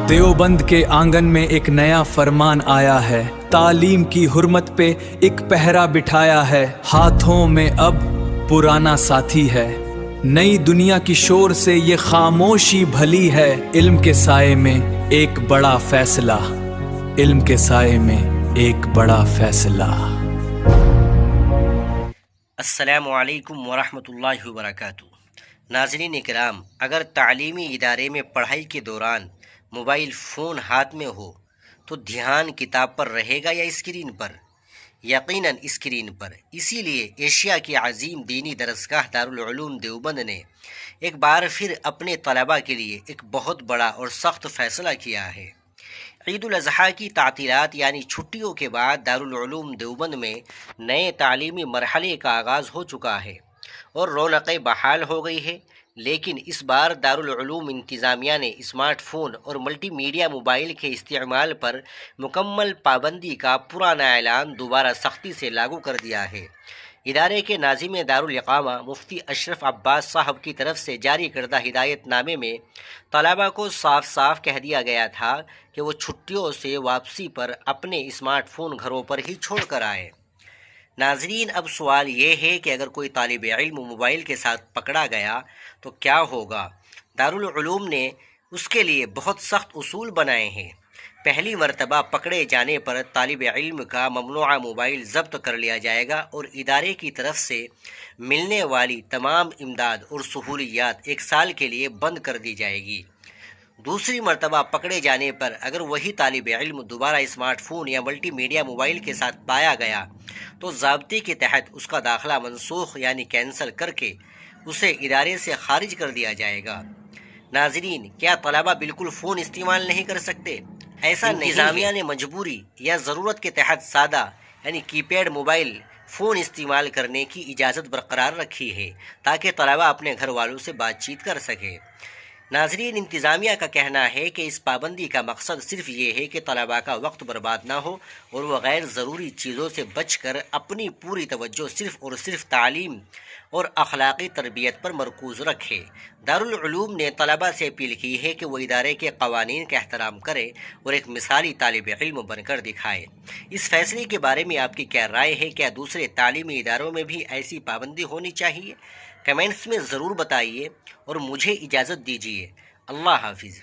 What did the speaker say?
دیوبند کے آنگن میں ایک نیا فرمان آیا ہے، تعلیم کی حرمت پہ ایک پہرا بٹھایا ہے، ہاتھوں میں اب پرانا ساتھی ہے، نئی دنیا کی شور سے یہ خاموشی بھلی ہے، علم کے سائے میں ایک بڑا فیصلہ، علم کے سائے میں ایک بڑا فیصلہ۔ السلام علیکم ورحمۃ اللہ وبرکاتہ۔ ناظرین کرام، اگر تعلیمی ادارے میں پڑھائی کے دوران موبائل فون ہاتھ میں ہو تو دھیان کتاب پر رہے گا یا اسکرین پر؟ یقیناً اسکرین پر۔ اسی لیے ایشیا کی عظیم دینی درسگاہ دارالعلوم دیوبند نے ایک بار پھر اپنے طلباء کے لیے ایک بہت بڑا اور سخت فیصلہ کیا ہے۔ عید الاضحیٰ کی تعطیلات یعنی چھٹیوں کے بعد دارالعلوم دیوبند میں نئے تعلیمی مرحلے کا آغاز ہو چکا ہے اور رونقیں بحال ہو گئی ہے، لیکن اس بار دارالعلوم انتظامیہ نے اسمارٹ فون اور ملٹی میڈیا موبائل کے استعمال پر مکمل پابندی کا پرانا اعلان دوبارہ سختی سے لاگو کر دیا ہے۔ ادارے کے ناظم دارالاقامہ مفتی اشرف عباس صاحب کی طرف سے جاری کردہ ہدایت نامے میں طلباء کو صاف صاف کہہ دیا گیا تھا کہ وہ چھٹیوں سے واپسی پر اپنے اسمارٹ فون گھروں پر ہی چھوڑ کر آئیں۔ ناظرین، اب سوال یہ ہے کہ اگر کوئی طالب علم موبائل کے ساتھ پکڑا گیا تو کیا ہوگا؟ دارالعلوم نے اس کے لیے بہت سخت اصول بنائے ہیں۔ پہلی مرتبہ پکڑے جانے پر طالب علم کا ممنوعہ موبائل ضبط کر لیا جائے گا اور ادارے کی طرف سے ملنے والی تمام امداد اور سہولیات 1 سال کے لیے بند کر دی جائے گی۔ دوسری مرتبہ پکڑے جانے پر اگر وہی طالب علم دوبارہ اسمارٹ فون یا ملٹی میڈیا موبائل کے ساتھ پایا گیا تو ضابطے کے تحت اس کا داخلہ منسوخ یعنی کینسل کر کے اسے ادارے سے خارج کر دیا جائے گا۔ ناظرین، کیا طلباء بالکل فون استعمال نہیں کر سکتے؟ ایسا نہیں ہے۔ انتظامیہ نے مجبوری یا ضرورت کے تحت سادہ یعنی کی پیڈ موبائل فون استعمال کرنے کی اجازت برقرار رکھی ہے تاکہ طلباء اپنے گھر والوں سے بات چیت کر سکیں۔ ناظرین، انتظامیہ کا کہنا ہے کہ اس پابندی کا مقصد صرف یہ ہے کہ طلباء کا وقت برباد نہ ہو اور وہ غیر ضروری چیزوں سے بچ کر اپنی پوری توجہ صرف اور صرف تعلیم اور اخلاقی تربیت پر مرکوز رکھے۔ دارالعلوم نے طلباء سے اپیل کی ہے کہ وہ ادارے کے قوانین کا احترام کرے اور ایک مثالی طالب علم بن کر دکھائے۔ اس فیصلے کے بارے میں آپ کی کیا رائے ہے؟ کیا دوسرے تعلیمی اداروں میں بھی ایسی پابندی ہونی چاہیے؟ کمنٹس میں ضرور بتائیے اور مجھے اجازت دیجیے۔ اللہ حافظ۔